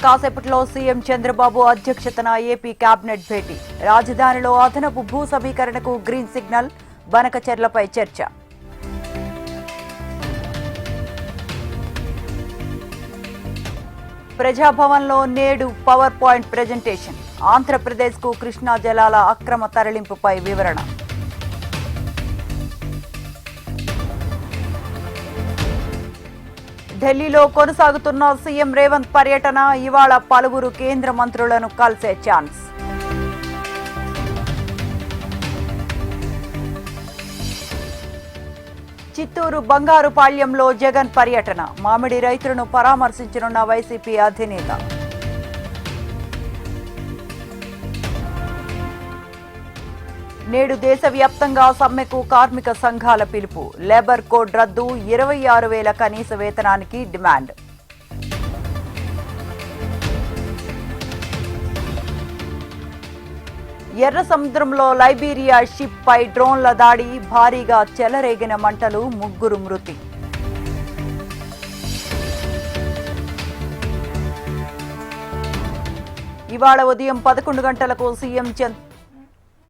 కాసేపట్లో సీఎం చంద్రబాబు అధ్యక్షతన AP cabinet భేటీ. రాజధానిలో అదనపు భూ సమీకరణకు గ్రీన్ సిగ్నల్, బనకచెర్లపై చర్చ. ప్రజాభవన్లో నేడు పవర్ పాయింట్ ప్రెజెంటేషన్. ఆంధ్రప్రదేశ్కు కృష్ణా జలాల అక్రమ తరలింపుపై వివరణ. ఢిల్లీలో కొనసాగుతున్న సీఎం రేవంత్ పర్యటన. ఇవాళ పలువురు కేంద్ర మంత్రులను కలిసే ఛాన్స్. చిత్తూరు బంగారుపాళ్యంలో జగన్ పర్యటన. మామిడి రైతులను పరామర్శించనున్న వైసీపీ అధినేత. నేడు దేశవ్యాప్తంగా సమ్మెకు కార్మిక సంఘాల పిలుపు. లేబర్ కోడ్ రద్దు, 26,000 కనీస వేతనానికి డిమాండ్. ఎర్ర సముద్రంలో లైబీరియా షిప్ పై డ్రోన్ల దాడి. భారీగా చెలరేగిన మంటలు, 3 మృతి. ఇవాళ ఉదయం 11 గంటలకు సీఎం